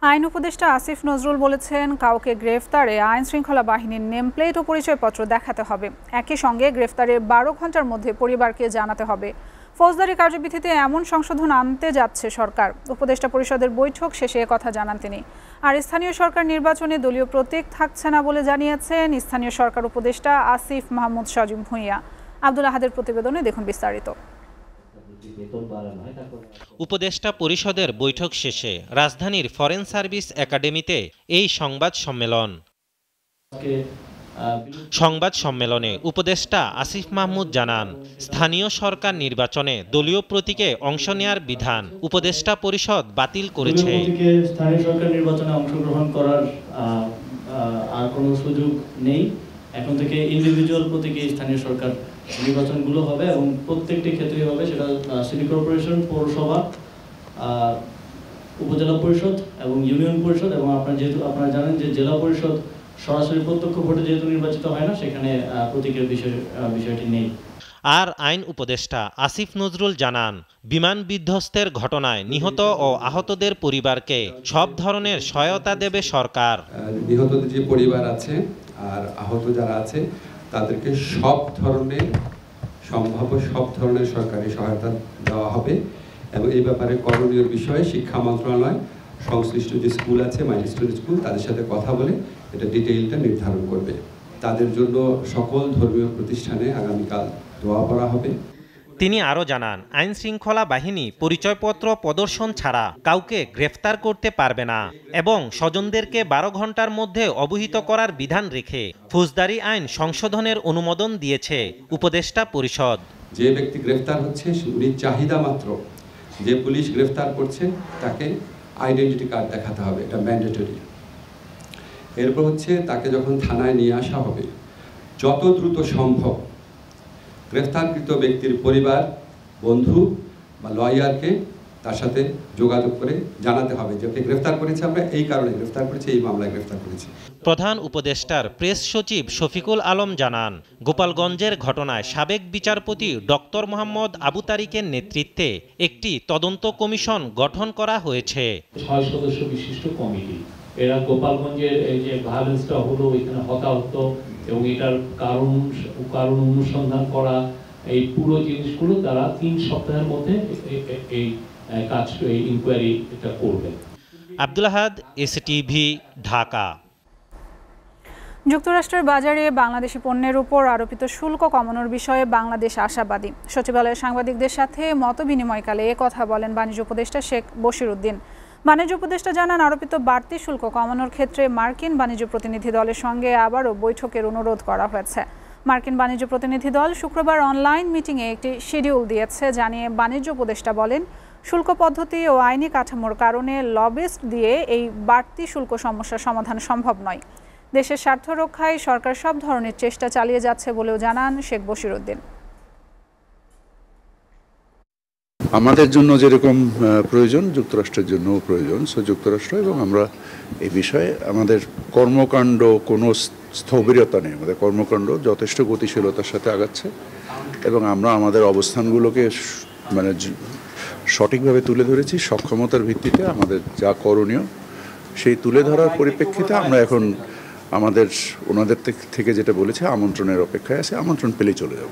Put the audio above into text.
আইন উপদেষ্টা আসিফ নজরুল বলেছেন, কাউকে গ্রেফতারে আইন শৃঙ্খলা বাহিনীর নেমপ্লেট ও পরিচয়পত্র দেখাতে হবে। একই সঙ্গে গ্রেফতারের 12 ঘন্টার মধ্যে পরিবারকে জানাতে হবে। ফৌজদারি কার্যবিধিতে এমন সংশোধন আনতে যাচ্ছে সরকার। উপদেষ্টা পরিষদের বৈঠক শেষে কথা জানান তিনি। আর স্থানীয় সরকার নির্বাচনে দলীয় প্রতীক থাকছে না বলে জানিয়েছেন স্থানীয় সরকার উপদেষ্টা আসিফ মাহমুদ সাজিম ভুঁইয়া। আব্দুল আহাদের প্রতিবেদনে দেখুন বিস্তারিত। উপদেষ্টা পরিষদের বৈঠক শেষে রাজধানীর ফরেন সার্ভিস একাডেমিতে এই সংবাদ সম্মেলনে উপদেষ্টা আসিফ মাহমুদ জানান, স্থানীয় সরকার নির্বাচনে দলীয় প্রতীকে অংশ নেয়ার বিধান উপদেষ্টা পরিষদ বাতিল করেছে। স্থানীয় সরকার নির্বাচনে অংশগ্রহণ করার আর কোনো সুযোগ নেই। এখন থেকে ইন্ডিভিজুয়াল প্রতীকে স্থানীয় সরকার নির্বাচনগুলো হবে এবং প্রত্যেকটি ক্ষেত্রেই হবে, সেটা সিটি কর্পোরেশন, পৌরসভা, উপজেলা পরিষদ এবং ইউনিয়ন পরিষদ। এবং আপনারা জানেন যে জেলা পরিষদ সরাসরি প্রত্যক্ষ ভোটে যেহেতু নির্বাচিত হয় না, সেখানে প্রতীকের বিষয়টি নেই। আর আইন উপদেষ্টা আসিফ নজরুল জানান, বিমান বিধ্বস্তের ঘটনায় নিহত ও আহতদের পরিবারকে সব ধরনের সহায়তা দেবে সরকার। নিহতদের যে পরিবার আছে আর আহত যারা আছে তাদেরকে সব ধরনের সরকারি সহায়তা দেওয়া হবে। এবং এই ব্যাপারে করণীয় বিষয়ে শিক্ষা মন্ত্রণালয় সংশ্লিষ্ট যে স্কুল আছে, মাইলস্টোন স্কুল, তাদের সাথে কথা বলে এটা ডিটেইলটা নির্ধারণ করবে। তাদের জন্য সকল ধর্মীয় প্রতিষ্ঠানে আগামীকাল দোয়া করা হবে। তিনি আরও জানান, আইন শৃঙ্খলা বাহিনী পরিচয়পত্র প্রদর্শন ছাড়া কাউকে গ্রেফতার করতে পারবে না এবং স্বজনদেরকে 12 ঘন্টার মধ্যে অবহিত করার বিধান রেখে ফৌজদারি আইন সংশোধনের অনুমোদন দিয়েছে উপদেষ্টা পরিষদ। যে ব্যক্তি গ্রেফতার হচ্ছে উনি চাহিদা মাত্র, যে পুলিশ গ্রেফতার করছে তাকে আইডেন্টিটি কার্ড দেখাতে হবে, এটা ম্যান্ডেটরি। এরপর হচ্ছে তাকে যখন থানায় নিয়ে আসা হবে, যত দ্রুত সম্ভব গ্রেফতারকৃত ব্যক্তির পরিবার, বন্ধু বা লয়ারকে তার সাথে যোগাযোগ করে জানাতে হবে যে ওকে গ্রেফতার করেছে, আমরা এই কারণে গ্রেফতার করেছি, এই মামলায় গ্রেফতার করেছি। প্রধান উপদেষ্টার প্রেস সচিব শফিকুল আলম জানান, গোপালগঞ্জের ঘটনায় সাবেক বিচারপতি ডক্টর মোহাম্মদ আবু তারিকের নেতৃত্বে একটি তদন্ত কমিশন গঠন করা হয়েছে। 6 সদস্য বিশিষ্ট কমিটি, এরা গোপালগঞ্জের এই যে ভায়োলেন্সটা হলো, এখানে হতাহত এবং এটার কারণ অনুসন্ধান করা, এই পুরো জিনিসগুলো তারা 3 সপ্তাহের মধ্যে এই কাজ, এই ইনকোয়ারি এটা করবে। আব্দুল আহাদ, এসটিভি, ঢাকা। যুক্তরাষ্ট্রের বাজারে বাংলাদেশি পণ্যের উপর আরোপিত শুল্ক কমানোর বিষয়ে বাংলাদেশ আশাবাদী। সচিবালয়ের সাংবাদিকদের সাথে মতবিনিময়কালে কথা বলেন বাণিজ্য উপদেষ্টা শেখ বশিরউদ্দিন। বাণিজ্য উপদেষ্টা জানান, আরোপিত বাড়তি শুল্ক কমানোর ক্ষেত্রে মার্কিন বাণিজ্য প্রতিনিধি দলের সঙ্গে আবারও বৈঠকের অনুরোধ করা হয়েছে। মার্কিন বাণিজ্য প্রতিনিধি দল শুক্রবার অনলাইন মিটিংয়ে একটি শিডিউল দিয়েছে, জানিয়ে বাণিজ্য উপদেষ্টা বলেন, শুল্ক পদ্ধতি ও আইনি কাঠামোর কারণে লবিস্ট দিয়ে এই বাড়তি শুল্ক সমস্যার সমাধান সম্ভব নয়। দেশের স্বার্থ রক্ষায় সরকার সব ধরনের চেষ্টা চালিয়ে যাচ্ছে বলেও জানান শেখ বশিরউদ্দিন। আমাদের জন্য যেরকম প্রয়োজন, যুক্তরাষ্ট্রের জন্যও প্রয়োজন। যুক্তরাষ্ট্র এবং আমরা এই বিষয়ে আমাদের কর্মকাণ্ড কোনো স্থবিরতা নেই, আমাদের কর্মকাণ্ড যথেষ্ট গতিশীলতার সাথে আগাচ্ছে এবং আমরা আমাদের অবস্থানগুলোকে মানে সঠিকভাবে তুলে ধরেছি। সক্ষমতার ভিত্তিতে আমাদের যা করণীয় সেই তুলে ধরার পরিপ্রেক্ষিতে আমরা এখন ওনাদের থেকে যেটা বলেছে আমন্ত্রণের অপেক্ষায় আছে, আমন্ত্রণ পেলেই চলে যাব।